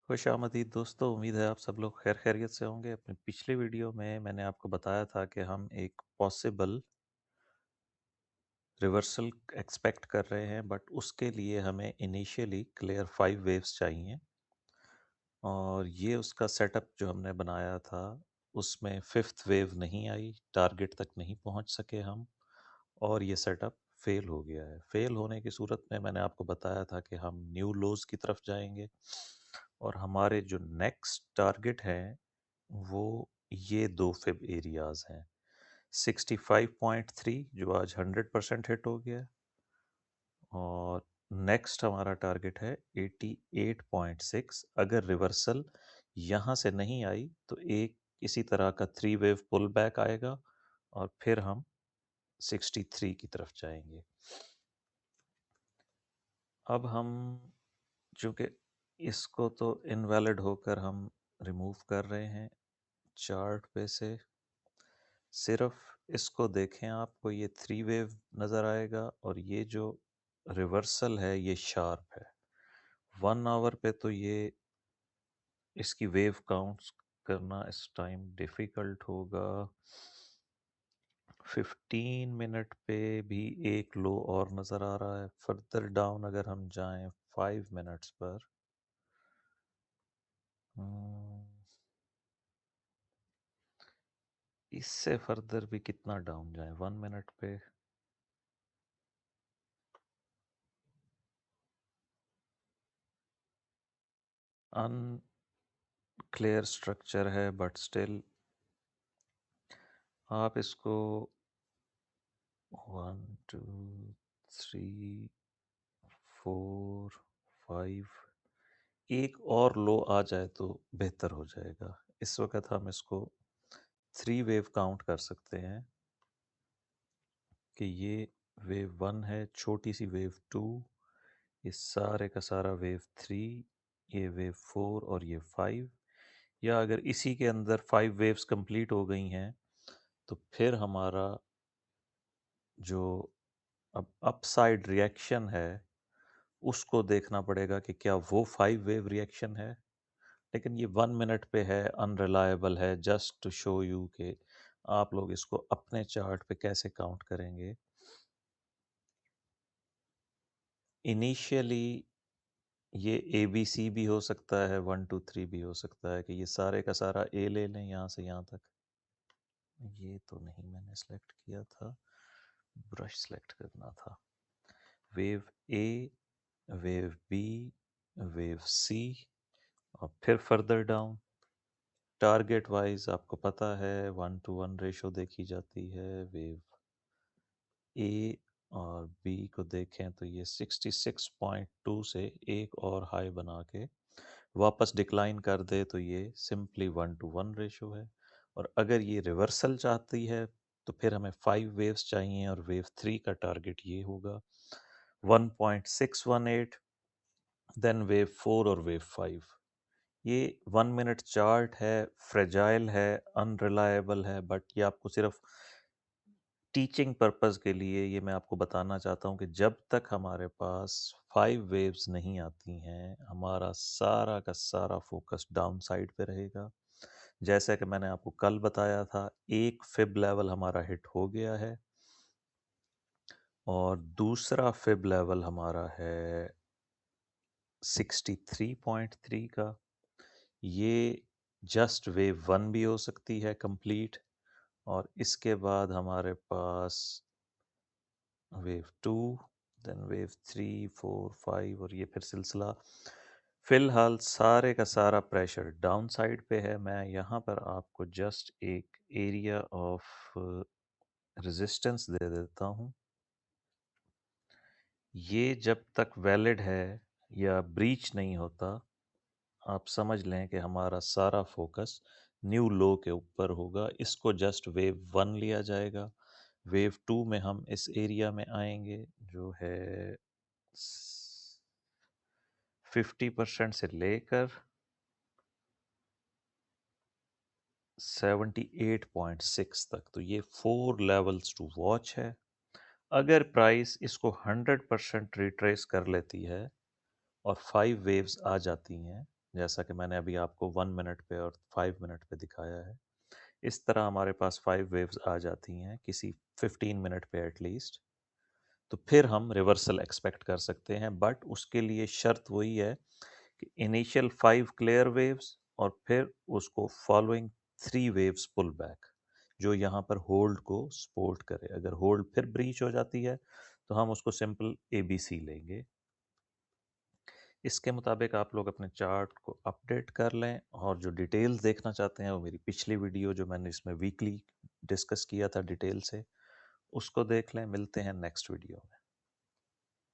खुशामदीद दोस्तों, उम्मीद है आप सब लोग खैर खैरियत से होंगे। अपने पिछले वीडियो में मैंने आपको बताया था कि हम एक पॉसिबल रिवर्सल एक्सपेक्ट कर रहे हैं, बट उसके लिए हमें इनिशियली क्लियर 5 वेव्स चाहिए। और ये उसका सेटअप जो हमने बनाया था, उसमें फिफ्थ वेव नहीं आई, टारगेट तक नहीं पहुंच सके हम, और ये सेटअप फेल हो गया है। फेल होने की सूरत में मैंने आपको बताया था कि हम न्यू लोज की तरफ जाएंगे, और हमारे जो नेक्स्ट टारगेट हैं वो ये दो फिब एरियाज हैं। 65.3 जो आज 100% हिट हो गया, और नेक्स्ट हमारा टारगेट है 88.6। अगर रिवर्सल यहाँ से नहीं आई तो एक इसी तरह का 3 वेव पुल बैक आएगा, और फिर हम 63 की तरफ जाएंगे। अब हम, चूंकि इसको तो इनवैलिड होकर हम रिमूव कर रहे हैं चार्ट पे से, सिर्फ इसको देखें, आपको ये 3 वेव नज़र आएगा, और ये जो रिवर्सल है ये शार्प है। 1 आवर पे तो ये इसकी वेव काउंट्स करना इस टाइम डिफ़िकल्ट होगा। 15 मिनट पे भी एक लो और नज़र आ रहा है। फर्दर डाउन अगर हम जाएं 5 मिनट्स पर, हम्म, इससे फर्दर भी कितना डाउन जाए 1 मिनट पे। अनक्लियर स्ट्रक्चर है, बट स्टिल आप इसको 1 2 3 4 5, एक और लो आ जाए तो बेहतर हो जाएगा। इस वक्त हम इसको 3 वेव काउंट कर सकते हैं कि ये वेव 1 है, छोटी सी वेव 2, ये सारे का सारा वेव 3, ये वेव 4 और ये 5। या अगर इसी के अंदर 5 वेव्स कंप्लीट हो गई हैं तो फिर हमारा जो अब अपसाइड रिएक्शन है उसको देखना पड़ेगा कि क्या वो 5 वेव रिएक्शन है। लेकिन ये 1 मिनट पे है, अनरिलायबल है, जस्ट टू शो यू कि आप लोग इसको अपने चार्ट पे कैसे काउंट करेंगे। इनिशियली ये ए बी सी भी हो सकता है, 1 2 3 भी हो सकता है, कि ये सारे का सारा ए ले लें यहाँ से यहाँ तक। ये तो नहीं मैंने सेलेक्ट किया था, ब्रश सेलेक्ट करना था। वेव ए, वेव बी, वेव सी, और फिर फर्दर डाउन। टारगेट वाइज आपको पता है 1 to 1 रेशो देखी जाती है। वेव ए और बी को देखें तो ये 66.2 से एक और हाई बना के वापस डिक्लाइन कर दे तो ये सिंपली 1 to 1 रेशो है। और अगर ये रिवर्सल चाहती है तो फिर हमें 5 वेव्स चाहिए, और वेव 3 का टारगेट ये होगा 1.618, देन वेव 4 और वेव 5। ये 1 मिनट चार्ट है, फ्रेजाइल है, अनरिलायबल है, बट ये आपको सिर्फ टीचिंग पर्पस के लिए ये मैं आपको बताना चाहता हूँ कि जब तक हमारे पास 5 वेव्स नहीं आती हैं, हमारा सारा का सारा फोकस डाउन साइड पे रहेगा। जैसा कि मैंने आपको कल बताया था, एक फिब लेवल हमारा हिट हो गया है, और दूसरा फिब लेवल हमारा है 63.3 का। ये जस्ट वेव 1 भी हो सकती है कंप्लीट, और इसके बाद हमारे पास वेव 2, देन वेव 3 4 5, और ये फिर सिलसिला। फिलहाल सारे का सारा प्रेशर डाउन साइड पे है। मैं यहाँ पर आपको जस्ट एक एरिया ऑफ रेजिस्टेंस दे देता हूँ। ये जब तक वैलिड है या ब्रीच नहीं होता, आप समझ लें कि हमारा सारा फोकस न्यू लो के ऊपर होगा। इसको जस्ट वेव 1 लिया जाएगा। वेव 2 में हम इस एरिया में आएंगे जो है 50% से लेकर 78.6 तक। तो ये 4 लेवल्स टू वॉच है। अगर प्राइस इसको 100% रिट्रेस कर लेती है और 5 वेव्स आ जाती हैं, जैसा कि मैंने अभी आपको 1 मिनट पे और 5 मिनट पे दिखाया है। इस तरह हमारे पास 5 वेव्स आ जाती हैं किसी 15 मिनट पे एटलीस्ट। तो फिर हम रिवर्सल एक्सपेक्ट कर सकते हैं, बट उसके लिए शर्त वही है कि इनिशियल 5 क्लियर वेव्स और फिर उसको फॉलोइंग 3 वेव्स पुल बैक, जो यहाँ पर होल्ड को सपोर्ट करे। अगर होल्ड फिर ब्रीच हो जाती है तो हम उसको सिंपल ABC लेंगे। इसके मुताबिक आप लोग अपने चार्ट को अपडेट कर लें, और जो डिटेल्स देखना चाहते हैं वो मेरी पिछली वीडियो जो मैंने इसमें वीकली डिस्कस किया था डिटेल से, उसको देख लें। मिलते हैं नेक्स्ट वीडियो में।